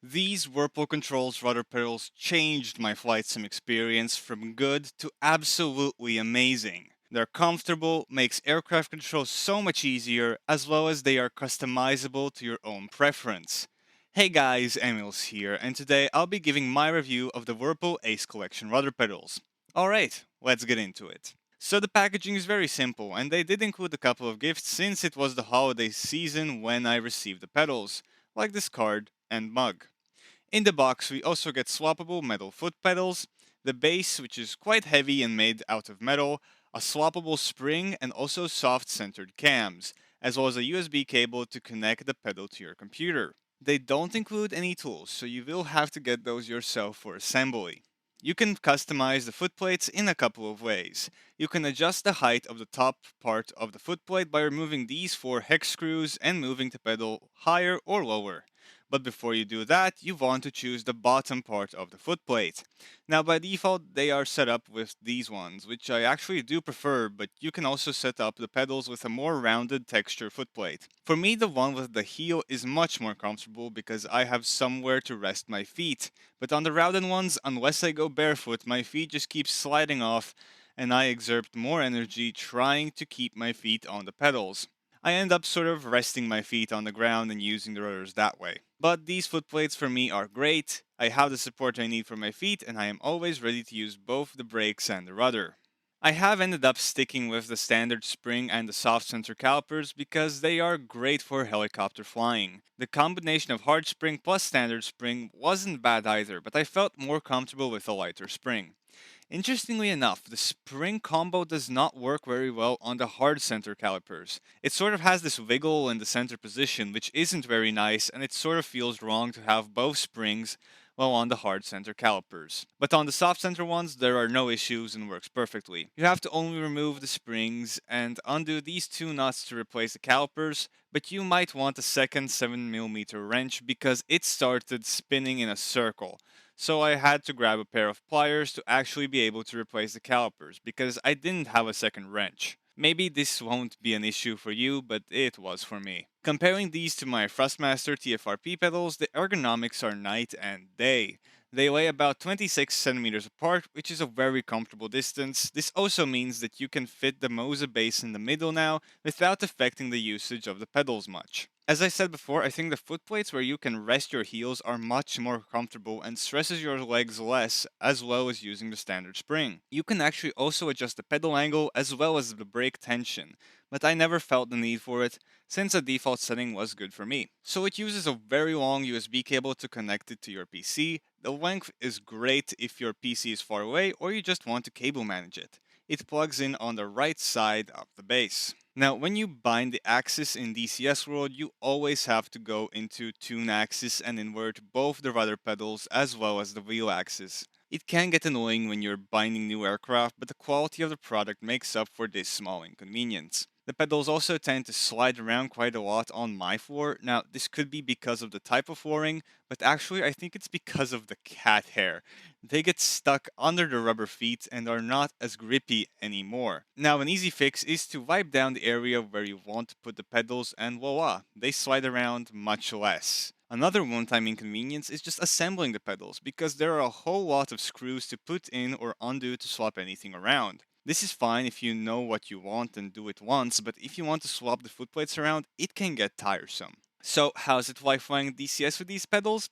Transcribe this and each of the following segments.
These Whirlpool Controls rudder pedals changed my flight sim experience from good to absolutely amazing. They're comfortable, makes aircraft control so much easier, as well as they are customizable to your own preference. Hey guys, Emils here, and today I'll be giving my review of the Virpil ACE Collection rudder pedals. Alright, let's get into it. So the packaging is very simple, and they did include a couple of gifts since it was the holiday season when I received the pedals, like this card and mug. In the box, we also get swappable metal foot pedals, the base, which is quite heavy and made out of metal, a swappable spring, and also soft centered cams, as well as a USB cable to connect the pedal to your computer. They don't include any tools, so you will have to get those yourself for assembly. You can customize the footplates in a couple of ways. You can adjust the height of the top part of the footplate by removing these four hex screws and moving the pedal higher or lower. But before you do that, you want to choose the bottom part of the footplate. Now by default, they are set up with these ones, which I actually do prefer, but you can also set up the pedals with a more rounded texture footplate. For me, the one with the heel is much more comfortable because I have somewhere to rest my feet, but on the rounded ones, unless I go barefoot, my feet just keep sliding off and I exert more energy trying to keep my feet on the pedals. I end up sort of resting my feet on the ground and using the rudders that way. But these footplates for me are great. I have the support I need for my feet and I am always ready to use both the brakes and the rudder. I have ended up sticking with the standard spring and the soft center calipers because they are great for helicopter flying. The combination of hard spring plus standard spring wasn't bad either, but I felt more comfortable with a lighter spring. Interestingly enough, the spring combo does not work very well on the hard center calipers. It sort of has this wiggle in the center position, which isn't very nice, and it sort of feels wrong to have both springs while on the hard center calipers. But on the soft center ones, there are no issues and works perfectly. You have to only remove the springs and undo these two nuts to replace the calipers, but you might want a second 7mm wrench because it started spinning in a circle, so I had to grab a pair of pliers to actually be able to replace the calipers because I didn't have a second wrench. Maybe this won't be an issue for you, but it was for me. Comparing these to my Thrustmaster TFRP pedals, the ergonomics are night and day. They lay about 26 centimeters apart, which is a very comfortable distance. This also means that you can fit the Mosa base in the middle now without affecting the usage of the pedals much. As I said before, I think the footplates where you can rest your heels are much more comfortable and stresses your legs less, as well as using the standard spring. You can actually also adjust the pedal angle as well as the brake tension, but I never felt the need for it since the default setting was good for me. So it uses a very long USB cable to connect it to your PC. The length is great if your PC is far away or you just want to cable manage it. It plugs in on the right side of the base. Now, when you bind the axis in DCS World, you always have to go into tune axis and invert both the rudder pedals as well as the wheel axis. It can get annoying when you're binding new aircraft, but the quality of the product makes up for this small inconvenience. The pedals also tend to slide around quite a lot on my floor. Now, this could be because of the type of flooring, but actually I think it's because of the cat hair. They get stuck under the rubber feet and are not as grippy anymore. Now, an easy fix is to wipe down the area where you want to put the pedals and voila, they slide around much less. Another one-time inconvenience is just assembling the pedals because there are a whole lot of screws to put in or undo to swap anything around. This is fine if you know what you want and do it once, but if you want to swap the footplates around, it can get tiresome. So, how's it like flying DCS with these pedals?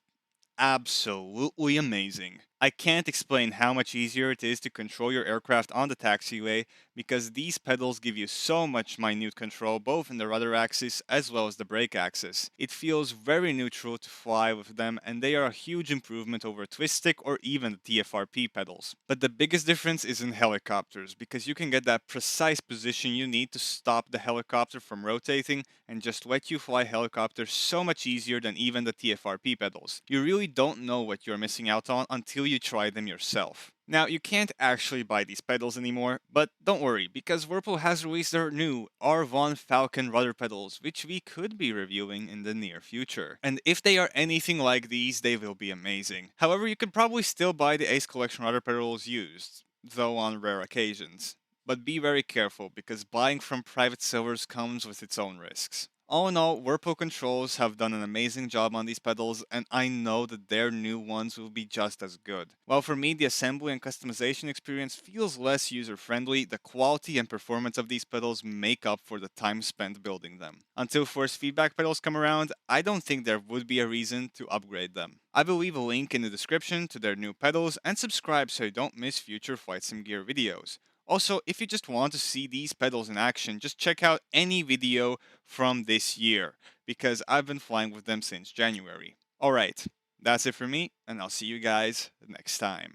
Absolutely amazing. I can't explain how much easier it is to control your aircraft on the taxiway because these pedals give you so much minute control both in the rudder axis as well as the brake axis. It feels very neutral to fly with them and they are a huge improvement over twist stick or even the TFRP pedals. But the biggest difference is in helicopters because you can get that precise position you need to stop the helicopter from rotating and just let you fly helicopters so much easier than even the TFRP pedals. You really don't know what you're missing out on until you try them yourself. Now, you can't actually buy these pedals anymore, but don't worry, because Whirlpool has released their new R1 Falcon rudder pedals, which we could be reviewing in the near future. And if they are anything like these, they will be amazing. However, you can probably still buy the Ace Collection rudder pedals used, though on rare occasions. But be very careful, because buying from private sellers comes with its own risks. All in all, Whirlpool Controls have done an amazing job on these pedals, and I know that their new ones will be just as good. While for me, the assembly and customization experience feels less user-friendly, the quality and performance of these pedals make up for the time spent building them. Until force feedback pedals come around, I don't think there would be a reason to upgrade them. I will leave a link in the description to their new pedals, and subscribe so you don't miss future Flight Sim Gear videos. Also, if you just want to see these pedals in action, just check out any video from this year, because I've been flying with them since January. Alright, that's it for me, and I'll see you guys next time.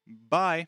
Bye!